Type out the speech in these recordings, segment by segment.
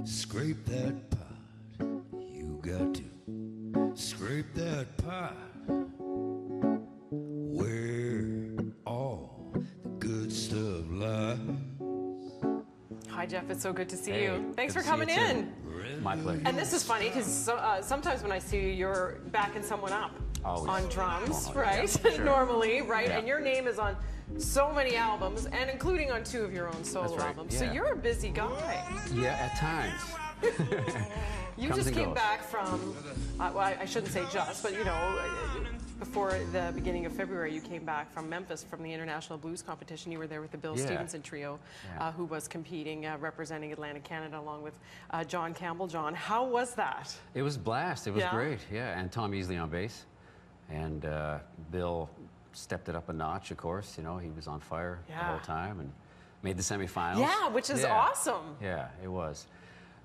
Scrape that pot. You got to scrape that pot. Where all the good stuff lies. Hi, Jeff. It's so good to see Hey, you. Thanks good for to see you coming in. My pleasure. And this is funny because sometimes when I see you, you're backing someone up Always. on drums, Normally, right? yeah, sure. Normally, right? Yeah. And your name is on so many albums, and including on 2 of your own solo That's right, albums. So yeah. you're a busy guy. Yeah, at times. You Comes just and came goes. back from, well, I shouldn't say just, but you know, before the beginning of February, you came back from Memphis from the International Blues Competition. You were there with the Bill Yeah. Stevenson Trio, Yeah. who was competing, representing Atlantic Canada, along with John Campbell. John, how was that? It was a blast. It was Yeah? great. Yeah, and Tom Easley on bass. And Bill stepped it up a notch, of course. You know, he was on fire the Yeah. whole time and made the semifinals. Yeah, which is awesome. Yeah, it was.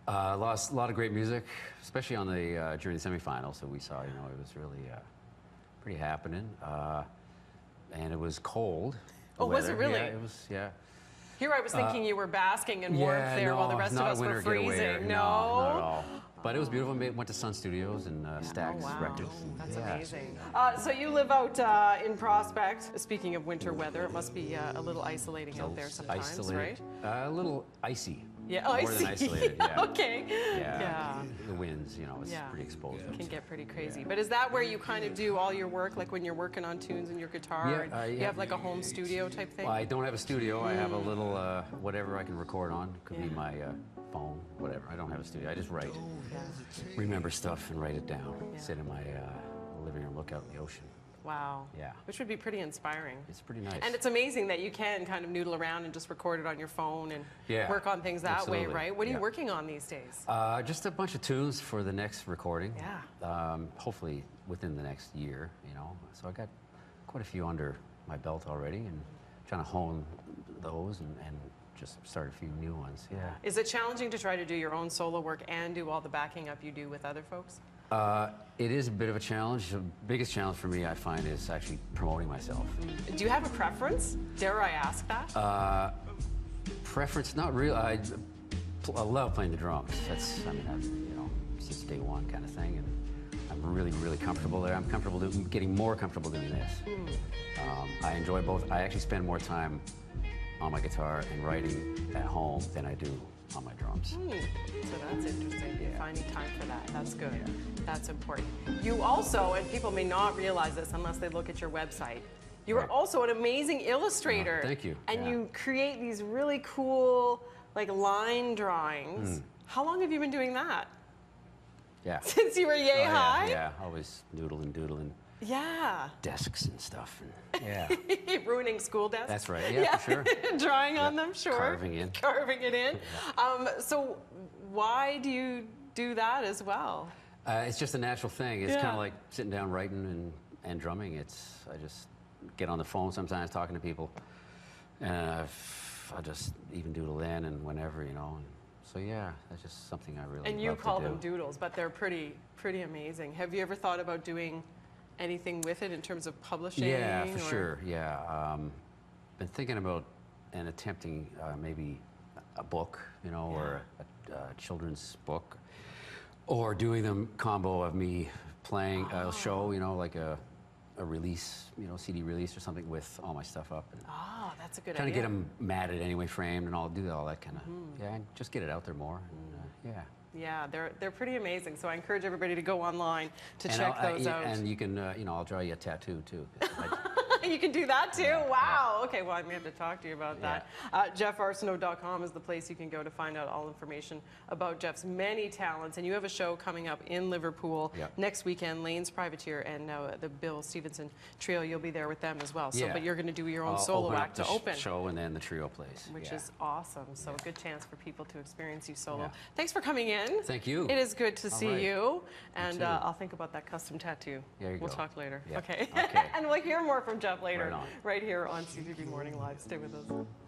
Lost a lot of great music, especially on the during the semifinals that we saw. You know, it was really pretty happening. And it was cold. the Oh, was it weather. really? Yeah, it was. Yeah. Here I was thinking you were basking in warmth Yeah, there no, while the rest of not a us were winter getaway freezing. there. No? Not at all. But it was beautiful. Went to Sun Studios and Stax Oh, wow. Records. That's Yeah. amazing. So you live out in Prospect. Speaking of winter weather, it must be a little isolating out there sometimes, Isolated. right? A little icy. Yeah, More I than see. isolated, yeah. Okay. Yeah. Yeah. The winds, you know, it's Yeah. pretty exposed. Can get pretty crazy. But is that where you kind of do all your work, like when you're working on tunes and your guitar? Yeah, and you yeah. have like a home studio type thing? Well, I don't have a studio. I have a little whatever I can record on. Could be my phone, whatever. I don't have a studio. I just write. Remember stuff and write it down. Sit in my living room, look out in the ocean. Wow. Yeah. Which would be pretty inspiring. It's pretty nice. And it's amazing that you can kind of noodle around and just record it on your phone and Yeah, work on things that way, absolutely. right? What are you Yeah. working on these days? Just a bunch of tunes for the next recording. Yeah. Hopefully within the next year, you know. So I got quite a few under my belt already and trying to hone those and just start a few new ones. Yeah. Is it challenging to try to do your own solo work and do all the backing up you do with other folks? It is a bit of a challenge. The biggest challenge for me, I find, is actually promoting myself. Do you have a preference? Dare I ask that? Preference, not real. I love playing the drums. That's, I mean, you know, since day one kind of thing, and I'm really, really comfortable there. I'm comfortable getting more comfortable doing this. I enjoy both. I actually spend more time on my guitar and writing at home than I do on my drums. So that's interesting. You're finding time for that. That's good. That's important. You also, and people may not realize this unless they look at your website, you are also an amazing illustrator. Thank you. And Yeah. you create these really cool, like, line drawings. How long have you been doing that? Yeah. Since you were yay Oh, high? Yeah, always doodling Yeah. desks and stuff. And, yeah. Ruining school desks. That's right. Yeah, for sure. Drawing on them, sure. Carving in. Carving it in. So why do you do that as well? It's just a natural thing. It's Yeah. kind of like sitting down writing and drumming. I just get on the phone sometimes talking to people, and I just even doodle then and whenever, you know. And so yeah, that's just something I really And you love to call do. them doodles, but they're pretty amazing. Have you ever thought about doing anything with it in terms of publishing? Yeah, for or- sure. Yeah, been thinking about and attempting maybe a book, you know, or a children's book, or doing them combo of me playing a show, you know, like a release, you know, CD release or something with all my stuff up. And Oh, that's a good trying to idea. get them matted anyway, framed, and I'll do all that kind of, yeah, and just get it out there more. And, yeah. Yeah, they're pretty amazing. So I encourage everybody to go online to And check those yeah, out. And you can, you know, I'll draw you a tattoo too. You can do that too? Wow. Okay, well, I may have to talk to you about that. JeffArsenault.com is the place you can go to find out all information about Jeff's many talents. And you have a show coming up in Liverpool next weekend, Lane's Privateer and the Bill Stevenson Trio. You'll be there with them as well. So, Yeah. But you're going to do your own I'll solo open up act to the open. show, and then the trio plays. Which Yeah. is awesome. So a good chance for people to experience you solo. Yeah. Thanks for coming in. Thank you. It is good to see right. you. And too. I'll think about that custom tattoo. There you We'll go. talk later. Yeah. Okay. Okay. And we'll hear more from Jeff later. Right on. Right here on CTV Morning Live. Stay with us.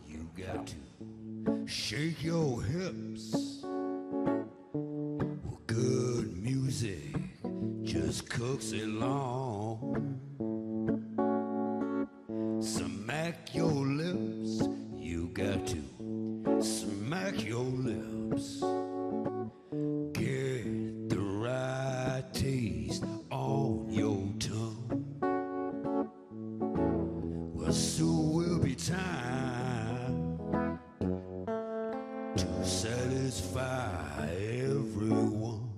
You got to shake your hips. Well, good music just cooks it long. Smack your lips. You got to smack crack your lips. Get the right taste on your tongue. Well, soon will be time to satisfy everyone.